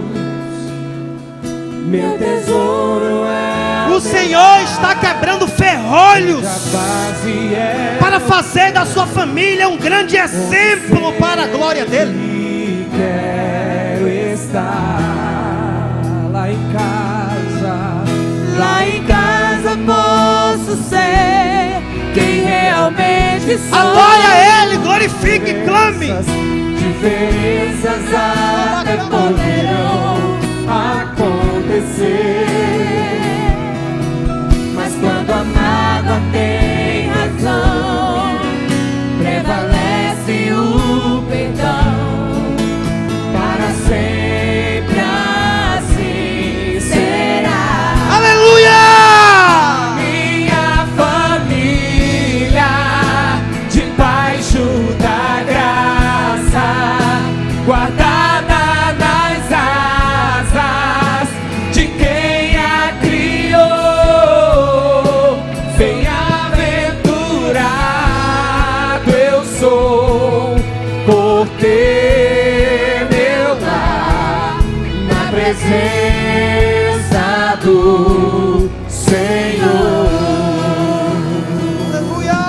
S2: meu tesouro é.
S1: O Senhor está quebrando ferrolhos para fazer da sua família um grande exemplo para a glória dele.
S2: E quero estar lá em casa.
S3: Lá em casa posso ser quem realmente sou.
S1: Adore a Ele, glorifique e clame.
S2: Diferenças até poderão acontecer,
S3: mas quando a mágoa tem razão, prevalece o perdão.
S2: para sempre assim será.
S1: Aleluia!
S2: Minha família, debaixo da graça, guardada nas asas de quem a criou. Bem-aventurado eu sou por ter meu lar na presença do Senhor.
S1: Aleluia!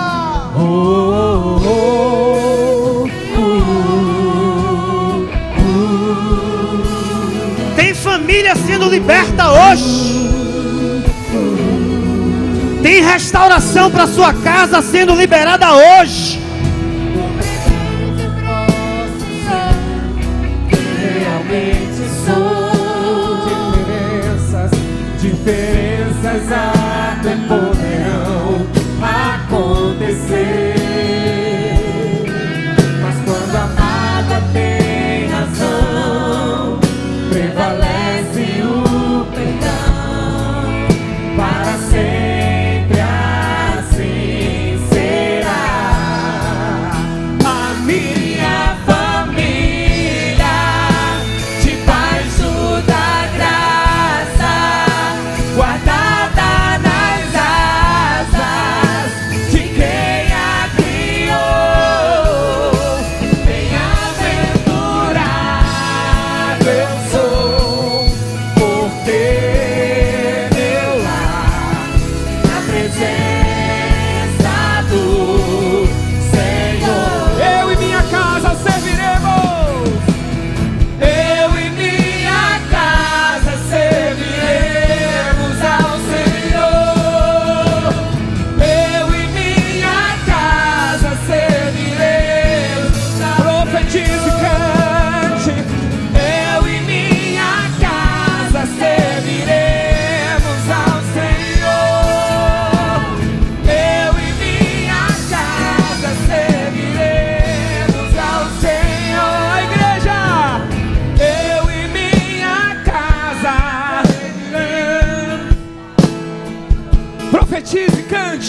S1: Tem família sendo liberta hoje. Tem restauração para sua casa sendo liberada hoje.
S3: Realmente sou.
S2: Diferenças até poderão acontecer, mas quando a mágoa tem razão, prevalece o perdão. Para sempre assim será. A minha família, debaixo da graça, guardada nas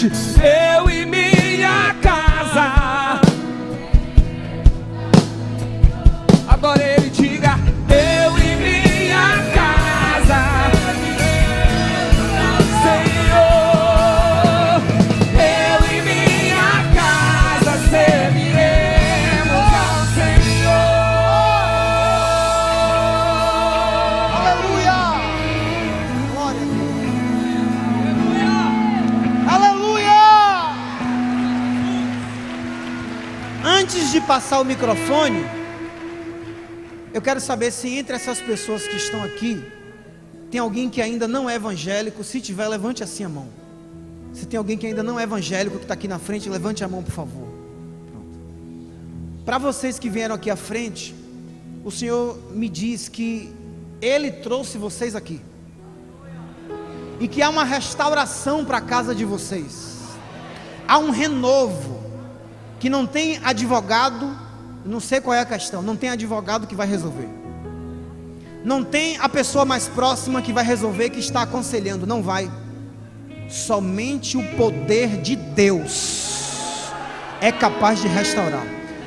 S2: gente, eu e minha casa. Agora ele diga, eu e minha casa, Senhor, eu e minha casa serviremos ao Senhor.
S1: Aleluia! Glória a Deus. Aleluia! Antes de passar o microfone, eu quero saber se entre essas pessoas que estão aqui tem alguém que ainda não é evangélico. Se tiver, levante assim a mão. Se tem alguém que ainda não é evangélico que está aqui na frente, levante a mão, por favor. Para vocês que vieram aqui à frente, o Senhor me diz que Ele trouxe vocês aqui e que há uma restauração para a casa de vocês. Há um renovo que não tem advogado. Não sei qual é a questão. Não tem advogado que vai resolver. Não tem a pessoa mais próxima que vai resolver, que está aconselhando. Não vai. Somente o poder de Deus é capaz de restaurar.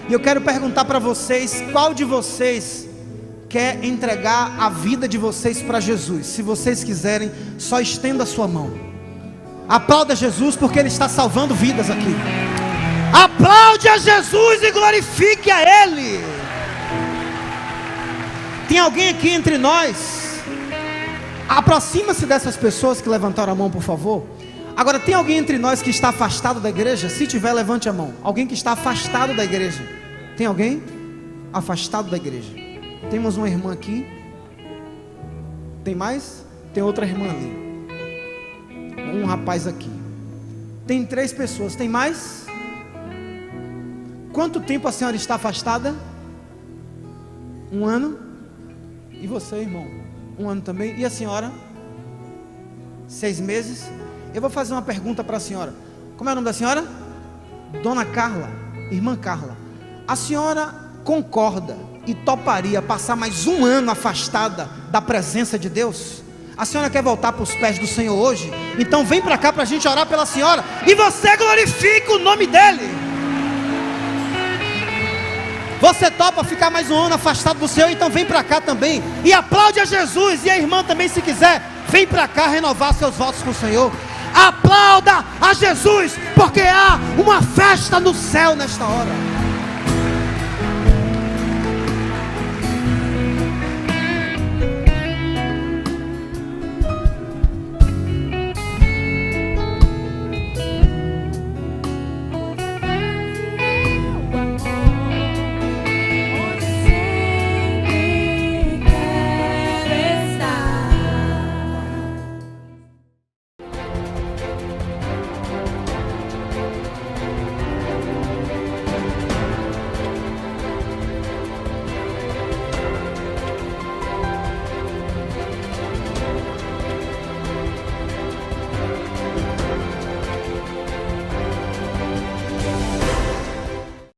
S1: E eu quero perguntar para vocês: qual de vocês quer entregar a vida de vocês para Jesus? Se vocês quiserem, só estenda a sua mão. Aplauda Jesus, porque Ele está salvando vidas aqui. Aplaude a Jesus e glorifique a Ele. Tem alguém aqui entre nós? Aproxima-se dessas pessoas que levantaram a mão, por favor. Agora, tem alguém entre nós que está afastado da igreja? Se tiver, levante a mão. Alguém que está afastado da igreja? Tem alguém afastado da igreja? Temos uma irmã aqui. Tem mais? Tem outra irmã ali. Um rapaz aqui. Tem 3 pessoas. Tem mais? Quanto tempo a senhora está afastada? 1 ano? E você, irmão? 1 ano também? E a senhora? 6 meses? Eu vou fazer uma pergunta para a senhora. Como é o nome da senhora? Dona Carla, irmã Carla. A senhora concorda e toparia passar mais 1 ano afastada da presença de Deus? A senhora quer voltar para os pés do Senhor hoje? Então vem para cá para a gente orar pela senhora e você glorifica o nome dEle. Você topa ficar mais 1 ano afastado do Senhor? Então vem para cá também e aplaude a Jesus. E a irmã também, se quiser, vem para cá renovar seus votos com o Senhor. Aplauda a Jesus, porque há uma festa no céu nesta hora.